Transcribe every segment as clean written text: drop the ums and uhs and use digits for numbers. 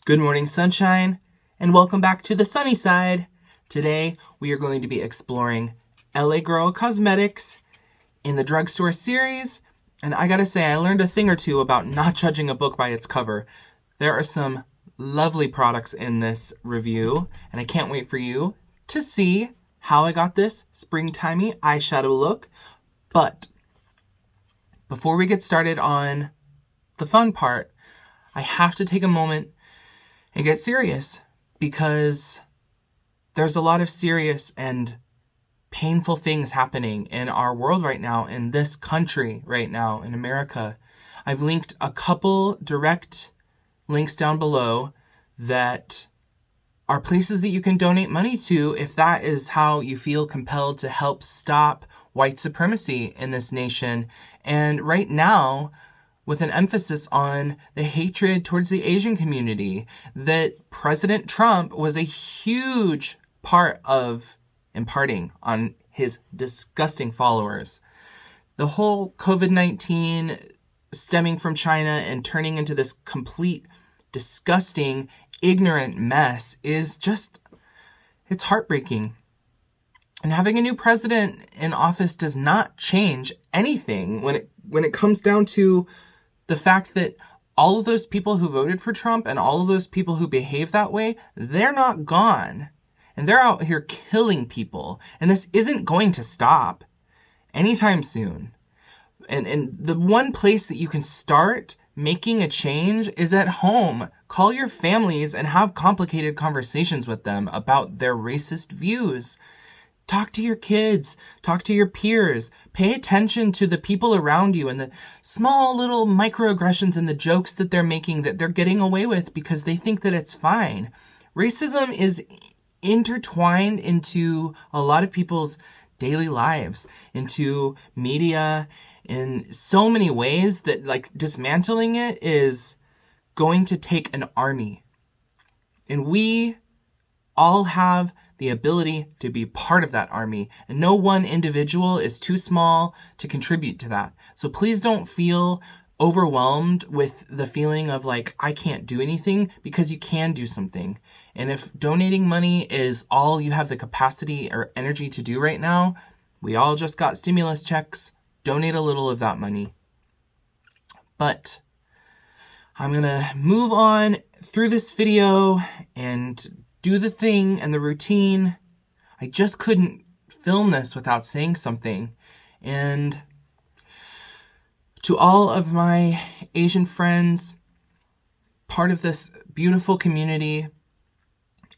Good morning, sunshine, and welcome back to the sunny side. Today, we are going to be exploring LA Girl Cosmetics in the drugstore series, and I gotta say, I learned a thing or two about not judging a book by its cover. There are some lovely products in this review, and I can't wait for you to see how I got this springtimey eyeshadow look. But before we get started on the fun part, I have to take a moment and get serious, because there's a lot of serious and painful things happening in our world right now, in this country right now, in America. I've linked a couple direct links down below that are places that you can donate money to if that is how you feel compelled to help stop white supremacy in this nation. And right now, with an emphasis on the hatred towards the Asian community that President Trump was a huge part of imparting on his disgusting followers. The whole COVID-19 stemming from China and turning into this complete, disgusting, ignorant mess is just, it's heartbreaking. And having a new president in office does not change anything when it comes down to the fact that all of those people who voted for Trump and all of those people who behave that way, they're not gone. And they're out here killing people. And this isn't going to stop anytime soon. And the one place that you can start making a change is at home. Call your families and have complicated conversations with them about their racist views. Talk to your kids, talk to your peers, pay attention to the people around you and the small little microaggressions and the jokes that they're making that they're getting away with because they think that it's fine. Racism is intertwined into a lot of people's daily lives, into media, in so many ways that, like, dismantling it is going to take an army. And we all have the ability to be part of that army, and no one individual is too small to contribute to that. So please don't feel overwhelmed with the feeling of like, I can't do anything, because you can do something. And if donating money is all you have the capacity or energy to do right now, we all just got stimulus checks. Donate a little of that money. But I'm gonna move on through this video and do the thing and the routine. I just couldn't film this without saying something. And to all of my Asian friends, part of this beautiful community,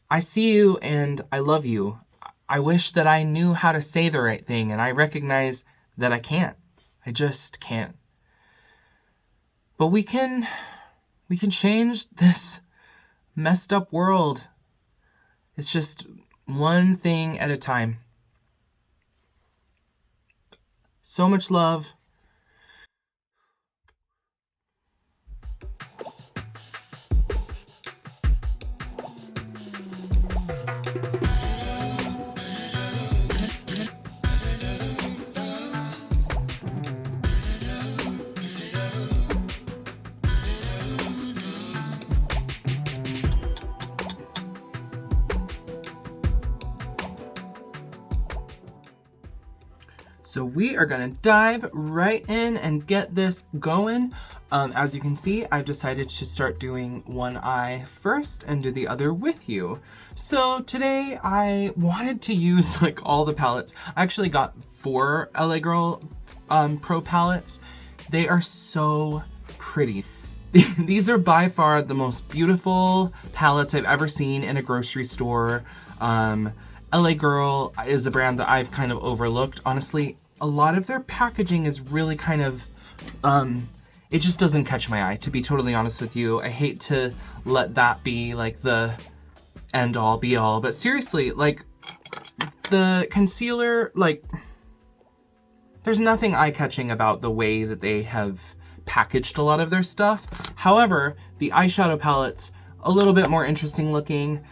I see you and I love you. I wish that I knew how to say the right thing, and I recognize that I can't. I just can't. But we can change this messed up world. It's just one thing at a time. So much love. So we are gonna dive right in and get this going. As you can see, I've decided to start doing one eye first and do the other with you. So today I wanted to use like all the palettes. I actually got 4 LA Girl Pro palettes. They are so pretty. These are by far the most beautiful palettes I've ever seen in a grocery store. LA Girl is a brand that I've kind of overlooked. Honestly, a lot of their packaging is really kind of, it just doesn't catch my eye, to be totally honest with you. I hate to let that be like the end all be all, but seriously, like the concealer, like there's nothing eye-catching about the way that they have packaged a lot of their stuff. However, the eyeshadow palettes, a little bit more interesting looking.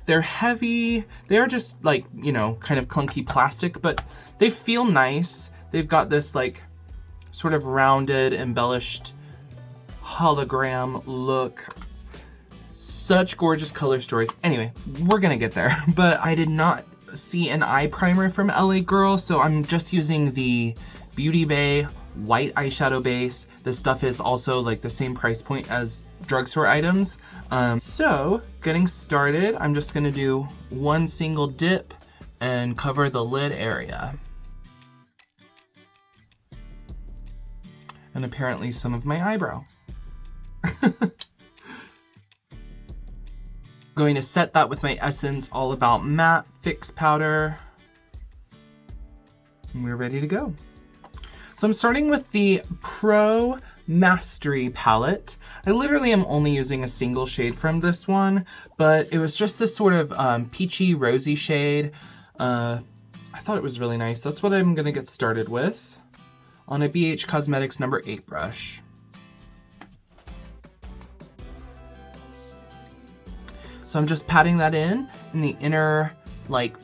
They're heavy. They're just like, you know, kind of clunky plastic, but they feel nice. They've got this like sort of rounded, embellished hologram look. Such gorgeous color stories. Anyway, we're gonna get there. But I did not see an eye primer from LA Girl, so I'm just using the Beauty Bay white eyeshadow base. This stuff is also like the same price point as drugstore items. So getting started, I'm just gonna do one single dip and cover the lid area. And apparently some of my eyebrow. Going to set that with my Essence All About Matte Fix Powder. And we're ready to go. So I'm starting with the Pro Mastery palette. I literally am only using a single shade from this one, but it was just this sort of peachy rosy shade. I thought it was really nice. That's what I'm gonna get started with on a BH Cosmetics number 8 brush. So I'm just patting that in the inner, like,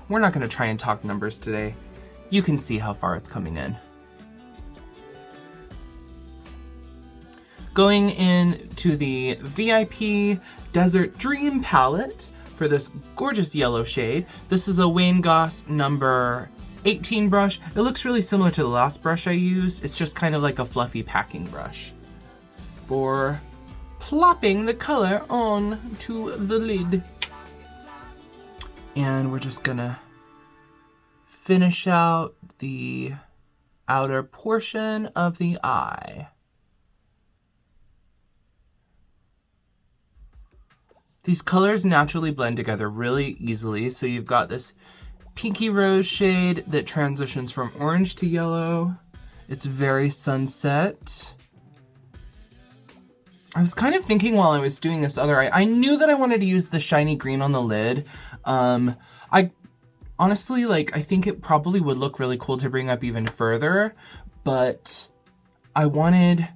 we're not gonna try and talk numbers today. You can see how far it's coming in. Going into the VIP Desert Dream palette for this gorgeous yellow shade. This is a Wayne Goss number 18 brush. It looks really similar to the last brush I used. It's just kind of like a fluffy packing brush for plopping the color on to the lid. And we're just gonna finish out the outer portion of the eye. These colors naturally blend together really easily. So you've got this pinky rose shade that transitions from orange to yellow. It's very sunset. I was kind of thinking while I was doing this other eye, I knew that I wanted to use the shiny green on the lid. I honestly, like, I think it probably would look really cool to bring up even further, but I wanted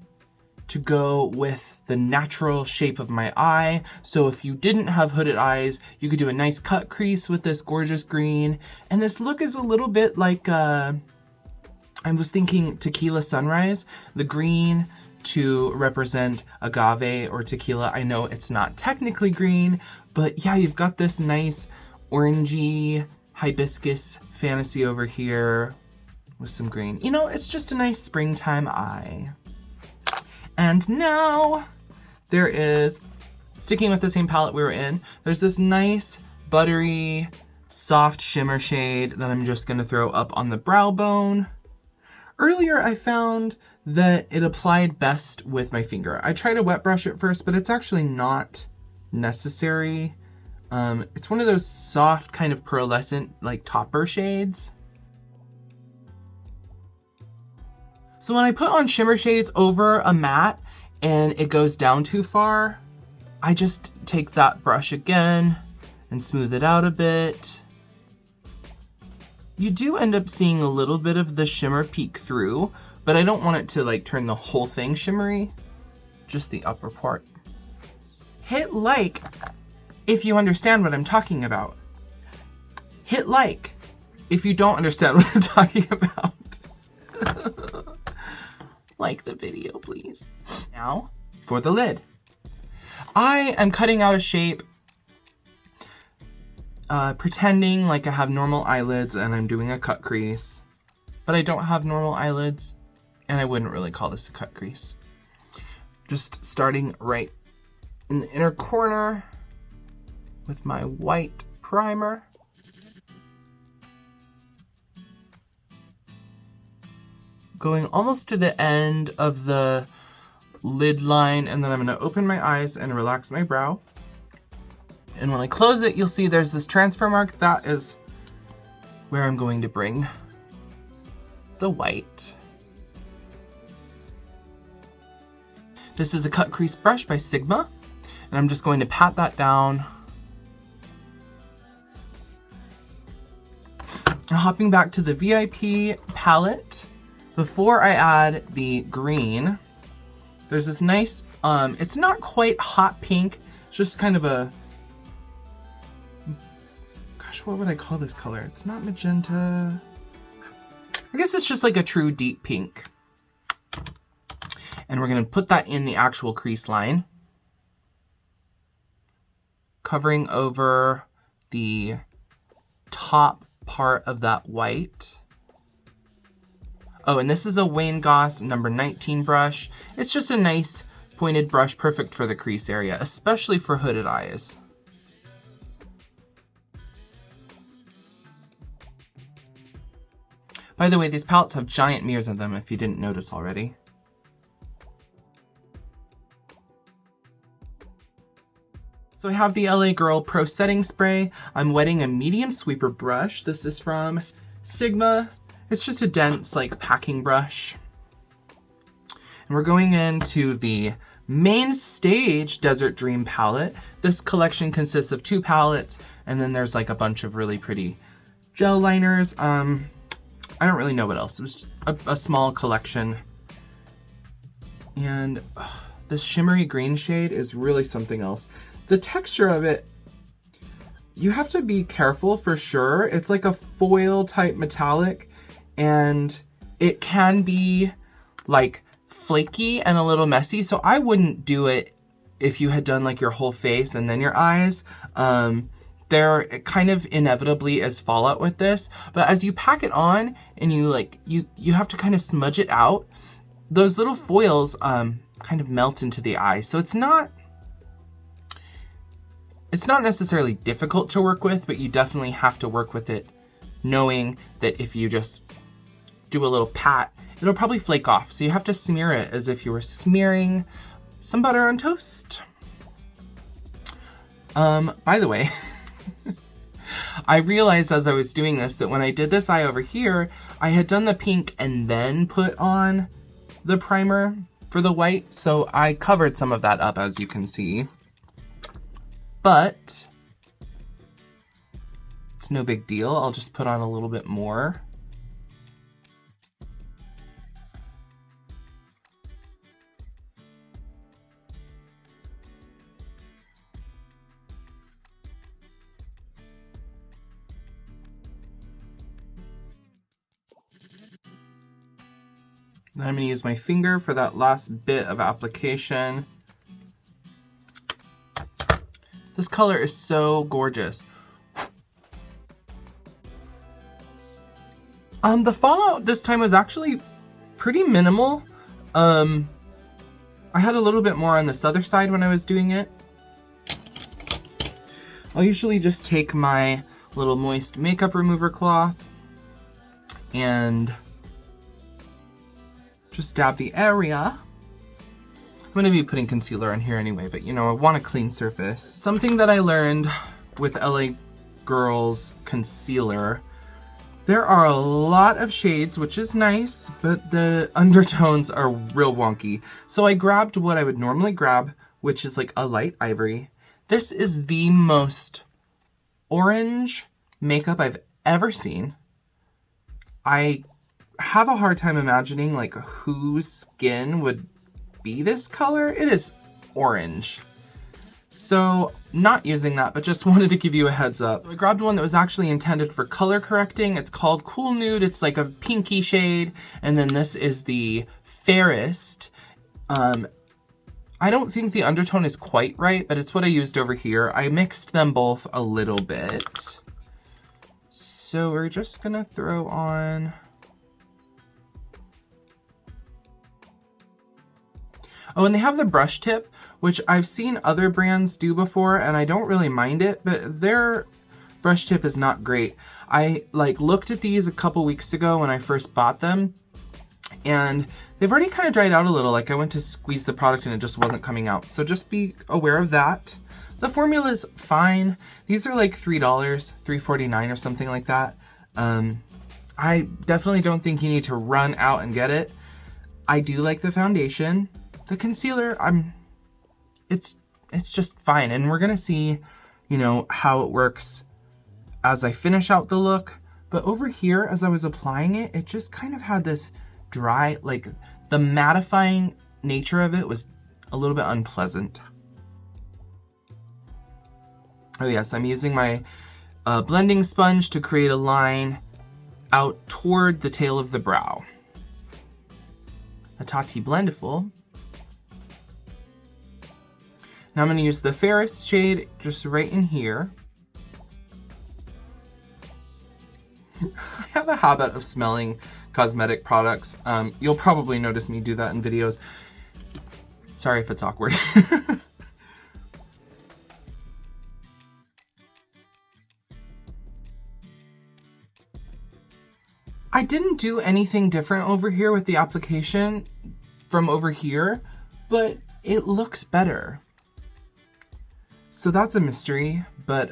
to go with the natural shape of my eye. So if you didn't have hooded eyes, you could do a nice cut crease with this gorgeous green. And this look is a little bit like, I was thinking Tequila Sunrise, the green to represent agave or tequila. I know it's not technically green, but yeah, you've got this nice orangey hibiscus fantasy over here with some green. You know, it's just a nice springtime eye. And now there is, sticking with the same palette we were in, there's this nice buttery soft shimmer shade that I'm just gonna throw up on the brow bone. Earlier I found that it applied best with my finger. I tried to wet brush it first, but it's actually not necessary. It's one of those soft kind of pearlescent like topper shades. So when I put on shimmer shades over a matte and it goes down too far, I just take that brush again and smooth it out a bit. You do end up seeing a little bit of the shimmer peek through, but I don't want it to like turn the whole thing shimmery, just the upper part. Hit like if you understand what I'm talking about. Hit like if you don't understand what I'm talking about. Like the video, please. Now for the lid. I am cutting out a shape, pretending like I have normal eyelids and I'm doing a cut crease, but I don't have normal eyelids and I wouldn't really call this a cut crease. Just starting right in the inner corner with my white primer. Going almost to the end of the lid line, and then I'm gonna open my eyes and relax my brow. And when I close it, you'll see there's this transfer mark. That is where I'm going to bring the white. This is a cut crease brush by Sigma, and I'm just going to pat that down. Now, hopping back to the VIP palette, before I add the green, there's this nice, it's not quite hot pink, it's just kind of a, gosh, what would I call this color? It's not magenta. I guess it's just like a true deep pink. And we're gonna put that in the actual crease line. covering over the top part of that white. Oh, and this is a Wayne Goss number 19 brush. It's just a nice pointed brush, perfect for the crease area, especially for hooded eyes. By the way, these palettes have giant mirrors in them if you didn't notice already. So I have the LA Girl Pro Setting Spray. I'm wetting a medium sweeper brush. This is from Sigma. It's just a dense, like, packing brush. And we're going into the Main Stage Desert Dream palette. This collection consists of 2 palettes, and then there's like a bunch of really pretty gel liners. I don't really know what else. It was a small collection. And this shimmery green shade is really something else. The texture of it, you have to be careful for sure. It's like a foil type metallic, and it can be like flaky and a little messy. So I wouldn't do it if you had done like your whole face and then your eyes. There kind of inevitably is fallout with this, but as you pack it on and you have to kind of smudge it out, those little foils kind of melt into the eye. So it's not necessarily difficult to work with, but you definitely have to work with it knowing that if you just do a little pat, it'll probably flake off. So you have to smear it as if you were smearing some butter on toast. By the way, I realized as I was doing this that when I did this eye over here, I had done the pink and then put on the primer for the white. So I covered some of that up, as you can see. But it's no big deal. I'll just put on a little bit more. Then I'm going to use my finger for that last bit of application. This color is so gorgeous. The fallout this time was actually pretty minimal. I had a little bit more on this other side when I was doing it. I'll usually just take my little moist makeup remover cloth and just dab the area. I'm going to be putting concealer on here anyway, but you know, I want a clean surface. Something that I learned with LA Girl's concealer, there are a lot of shades, which is nice, but the undertones are real wonky. So I grabbed what I would normally grab, which is like a light ivory. This is the most orange makeup I've ever seen. I have a hard time imagining like whose skin would be this color. It is orange. So not using that, but just wanted to give you a heads up. So I grabbed one that was actually intended for color correcting. It's called Cool Nude. It's like a pinky shade. And then this is the fairest. I don't think the undertone is quite right, but it's what I used over here. I mixed them both a little bit. So we're just gonna throw on. Oh, and they have the brush tip, which I've seen other brands do before, and I don't really mind it, but their brush tip is not great. I looked at these a couple weeks ago when I first bought them, and they've already kind of dried out a little. Like I went to squeeze the product and it just wasn't coming out. So just be aware of that. The formula is fine. These are like $3, $3.49 or something like that. I definitely don't think you need to run out and get it. I do like the foundation. The concealer, it's just fine. And we're gonna see, you know, how it works as I finish out the look. But over here, as I was applying it, it just kind of had this dry, like the mattifying nature of it was a little bit unpleasant. Oh yes, I'm using my blending sponge to create a line out toward the tail of the brow. A Tati Blendiful. Now I'm going to use the fairest shade just right in here. I have a habit of smelling cosmetic products. You'll probably notice me do that in videos. Sorry if it's awkward. I didn't do anything different over here with the application from over here, but it looks better. So that's a mystery, but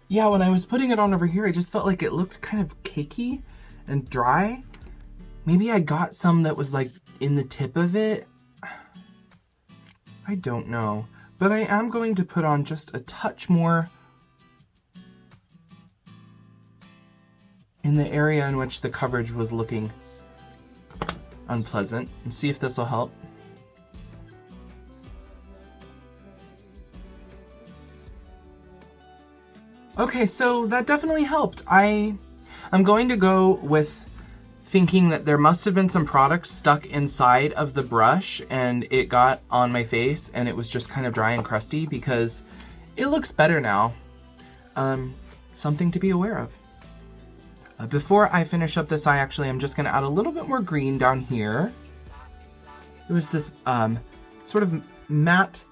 yeah, when I was putting it on over here, I just felt like it looked kind of cakey and dry. Maybe I got some that was like in the tip of it. I don't know, but I am going to put on just a touch more in the area in which the coverage was looking unpleasant, and see if this will help. Okay, so that definitely helped. I'm going to go with thinking that there must have been some product stuck inside of the brush and it got on my face and it was just kind of dry and crusty, because it looks better now. Something to be aware of. Before I finish up this eye, actually, I'm just going to add a little bit more green down here. It was this sort of matte,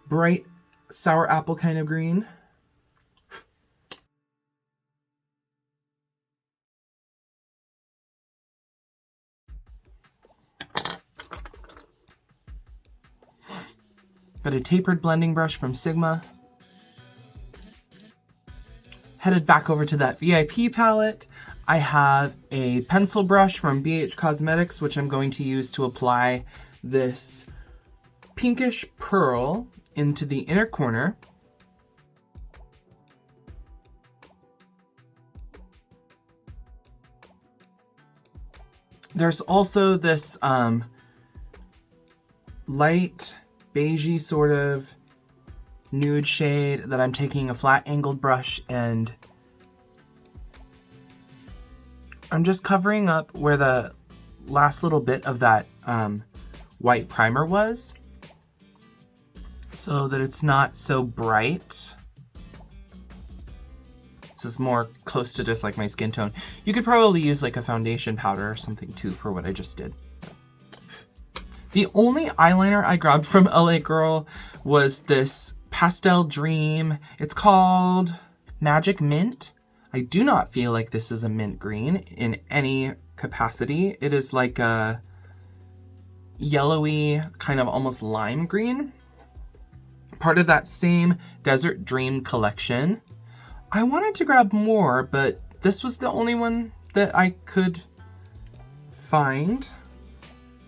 bright, sour apple kind of green. Got a tapered blending brush from Sigma. Headed back over to that VIP palette. I have a pencil brush from BH Cosmetics, which I'm going to use to apply this pinkish pearl into the inner corner. There's also this light beigey sort of nude shade that I'm taking a flat angled brush and I'm just covering up where the last little bit of that white primer was, so that it's not so bright. This is more close to just like my skin tone. You could probably use like a foundation powder or something too for what I just did. The only eyeliner I grabbed from LA Girl was this Pastel Dream. It's called Magic Mint. I do not feel like this is a mint green in any capacity. It is like a yellowy, kind of almost lime green. Part of that same Desert Dream collection. I wanted to grab more, but this was the only one that I could find.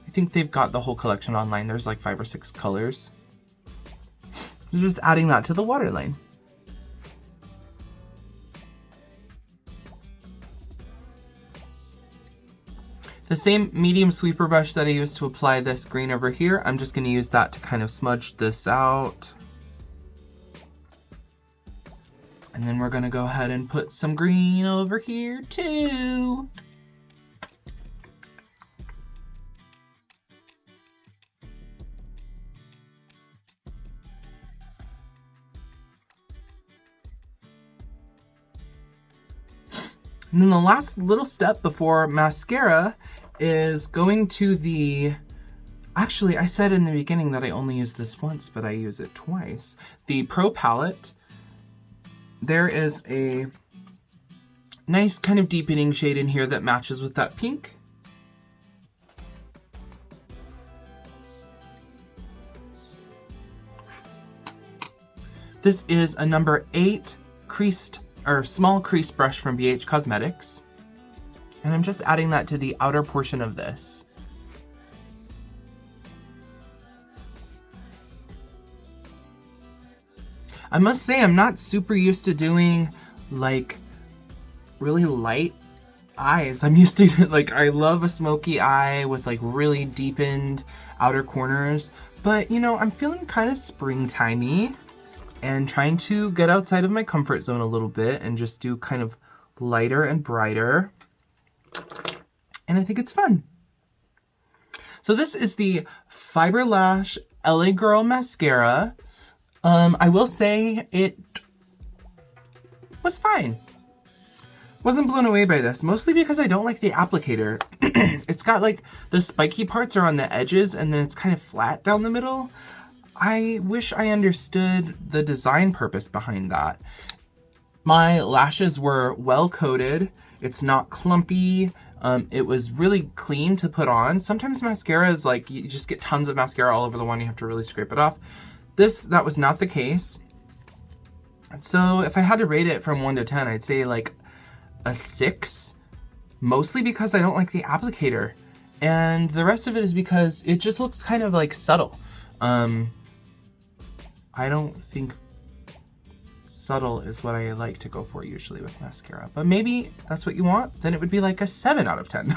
I think they've got the whole collection online. There's like 5 or 6 colors. Just adding that to the waterline. The same medium sweeper brush that I used to apply this green over here, I'm just going to use that to kind of smudge this out. And then we're going to go ahead and put some green over here too. And then the last little step before mascara is going to the, actually I said in the beginning that I only use this once, but I use it twice. The Pro Palette. There is a nice kind of deepening shade in here that matches with that pink. This is a number 8 creased or small crease brush from BH Cosmetics. And I'm just adding that to the outer portion of this. I must say I'm not super used to doing like really light eyes. I'm used to like, I love a smoky eye with like really deepened outer corners, but you know, I'm feeling kind of springtimey and trying to get outside of my comfort zone a little bit and just do kind of lighter and brighter. And I think it's fun. So this is the Fiber Lash LA Girl mascara. I will say it was fine. Wasn't blown away by this, mostly because I don't like the applicator. It's got like the spiky parts are on the edges and then it's kind of flat down the middle. I wish I understood the design purpose behind that. My lashes were well coated. It's not clumpy. It was really clean to put on. Sometimes mascara is like, you just get tons of mascara all over the one. You have to really scrape it off. That was not the case. So if I had to rate it from 1 to 10, I'd say like a 6, mostly because I don't like the applicator. And the rest of it is because it just looks kind of like subtle. I don't think subtle is what I like to go for usually with mascara, but maybe that's what you want, then it would be like a 7 out of 10.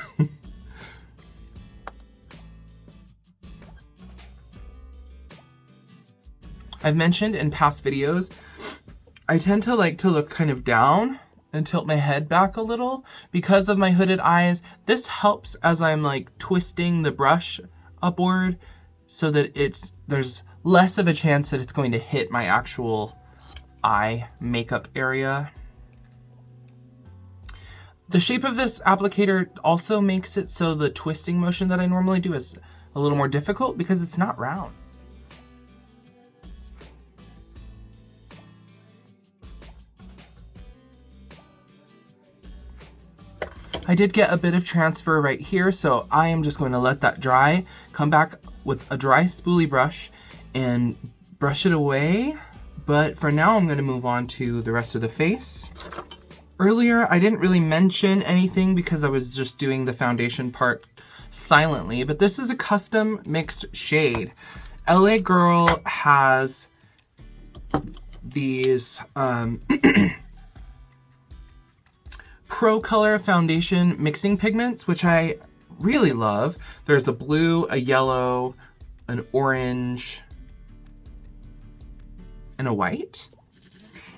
I've mentioned in past videos, I tend to like to look kind of down and tilt my head back a little because of my hooded eyes. This helps as I'm like twisting the brush upward so that there's less of a chance that it's going to hit my actual eye makeup area. The shape of this applicator also makes it so the twisting motion that I normally do is a little more difficult because it's not round. I did get a bit of transfer right here, so I am just going to let that dry, come back with a dry spoolie brush and brush it away. But for now, I'm going to move on to the rest of the face. Earlier, I didn't really mention anything because I was just doing the foundation part silently, but this is a custom mixed shade. LA Girl has these Pro Color foundation mixing pigments, which I really love. There's a blue, a yellow, an orange, and a white.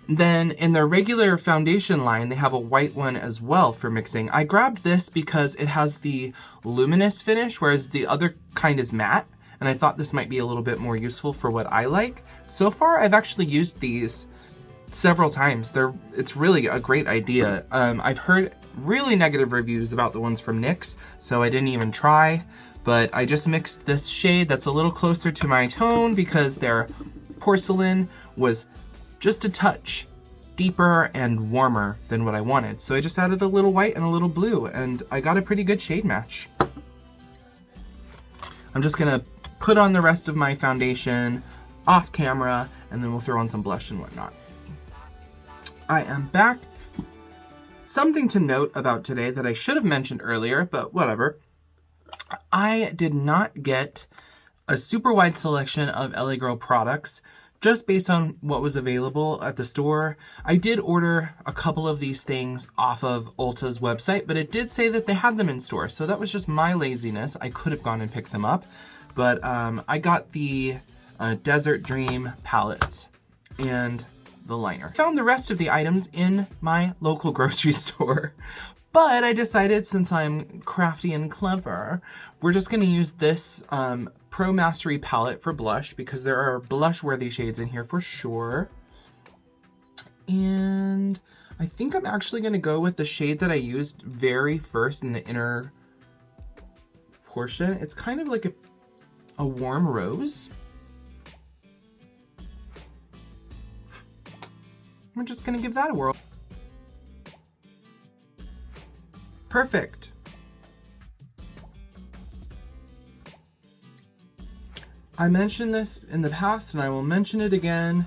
Then in their regular foundation line, they have a white one as well for mixing. I grabbed this because it has the luminous finish, whereas the other kind is matte, and I thought this might be a little bit more useful for what I like. So far, I've actually used these several times. It's really a great idea. I've heard really negative reviews about the ones from NYX, so I didn't even try, but I just mixed this shade that's a little closer to my tone because their porcelain was just a touch deeper and warmer than what I wanted. So I just added a little white and a little blue, and I got a pretty good shade match. I'm just gonna put on the rest of my foundation off camera, and then we'll throw on some blush and whatnot. I am back. Something to note about today that I should have mentioned earlier, but whatever. I did not get a super wide selection of LA Girl products just based on what was available at the store. I did order a couple of these things off of Ulta's website, but it did say that they had them in store, so that was just my laziness. I could have gone and picked them up, but I got the Desert Dream palettes and the liner. Found the rest of the items in my local grocery store, but I decided since I'm crafty and clever, we're just gonna use this Pro Mastery palette for blush because there are blush-worthy shades in here for sure. And I think I'm actually gonna go with the shade that I used very first in the inner portion. It's kind of like a warm rose. We're just gonna give that a whirl. Perfect. I mentioned this in the past and I will mention it again.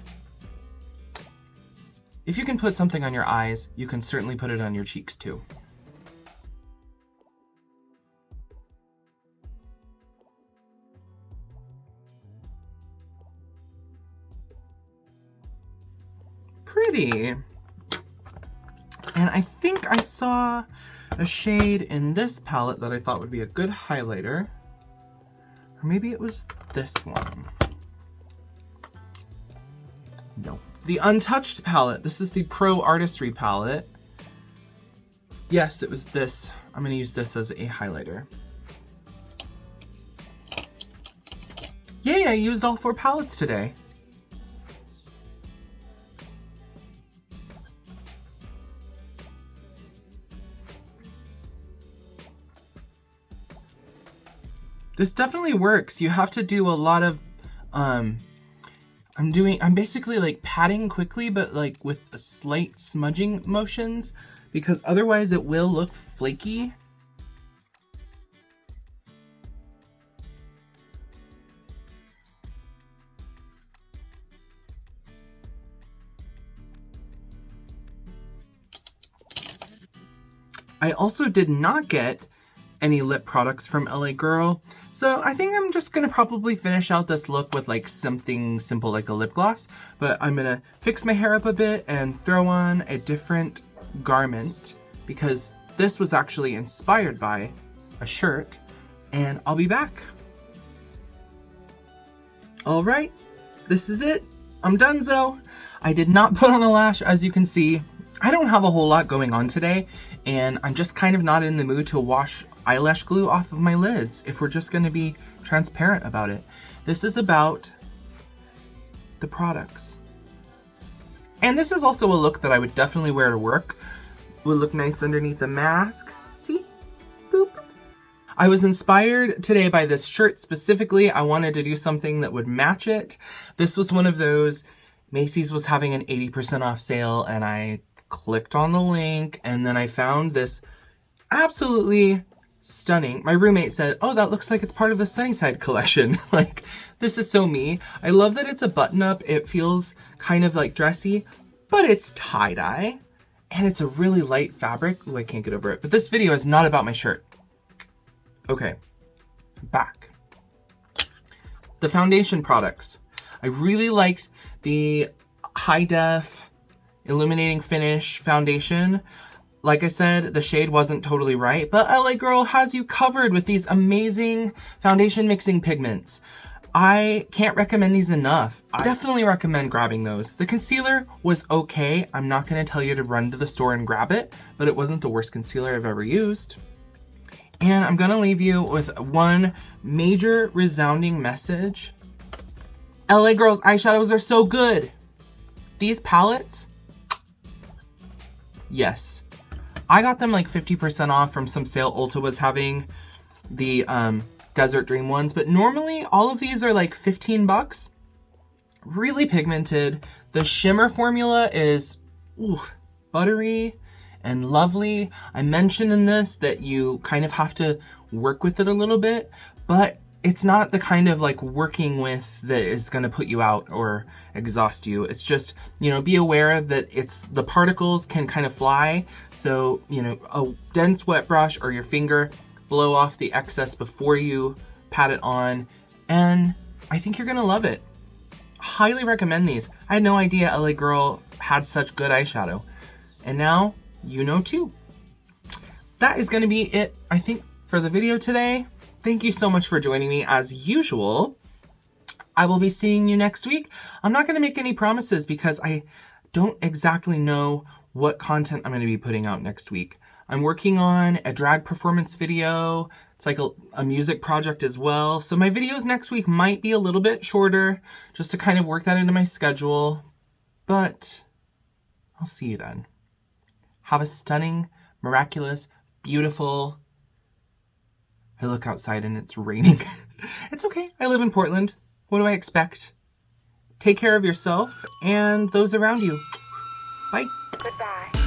If you can put something on your eyes, you can certainly put it on your cheeks too. Pretty. And I think I saw a shade in this palette that I thought would be a good highlighter. Or maybe it was this one. No. The Untouched palette. This is the Pro Artistry palette. Yes, it was this. I'm going to use this as a highlighter. Yay, I used all 4 palettes today. This definitely works. You have to do a lot of, I'm basically like patting quickly, but like with a slight smudging motions, because otherwise it will look flaky. I also did not get any lip products from LA Girl, so I think I'm just gonna probably finish out this look with like something simple like a lip gloss, but I'm gonna fix my hair up a bit and throw on a different garment because this was actually inspired by a shirt, and I'll be back. All right, this is it. I'm donezo. I did not put on a lash, as you can see. I don't have a whole lot going on today, and I'm just kind of not in the mood to wash eyelash glue off of my lids, if we're just going to be transparent about it. This is about the products. And this is also a look that I would definitely wear to work. Would look nice underneath a mask. See? Boop. I was inspired today by this shirt specifically. I wanted to do something that would match it. This was one of those, Macy's was having an 80% off sale, and I clicked on the link, and then I found this absolutely stunning. My roommate said, oh, that looks like it's part of the Sunnyside collection. Like, this is so me. I love that it's a button-up. It feels kind of like dressy, but it's tie-dye, and it's a really light fabric. Ooh, I can't get over it. But this video is not about my shirt. Okay, back. The foundation products. I really liked the high def illuminating finish foundation. Like I said, the shade wasn't totally right, but LA Girl has you covered with these amazing foundation mixing pigments. I can't recommend these enough. I definitely recommend grabbing those. The concealer was okay. I'm not going to tell you to run to the store and grab it, but it wasn't the worst concealer I've ever used. And I'm going to leave you with one major resounding message. LA Girl's eyeshadows are so good. These palettes, yes. I got them like 50% off from some sale Ulta was having, the Desert Dream ones, but normally all of these are like 15 bucks. Really pigmented. The shimmer formula is buttery and lovely. I mentioned in this that you kind of have to work with it a little bit, but it's not the kind of like working with that is going to put you out or exhaust you. It's just, you know, be aware that the particles can kind of fly. So, you know, a dense wet brush or your finger, blow off the excess before you pat it on. And I think you're going to love it. Highly recommend these. I had no idea LA Girl had such good eyeshadow. And now you know too. That is going to be it, I think, for the video today. Thank you so much for joining me as usual. I will be seeing you next week. I'm not going to make any promises because I don't exactly know what content I'm going to be putting out next week. I'm working on a drag performance video. It's like a music project as well. So my videos next week might be a little bit shorter just to kind of work that into my schedule. But I'll see you then. Have a stunning, miraculous, beautiful... I look outside and it's raining. It's okay. I live in Portland. What do I expect? Take care of yourself and those around you. Bye. Goodbye.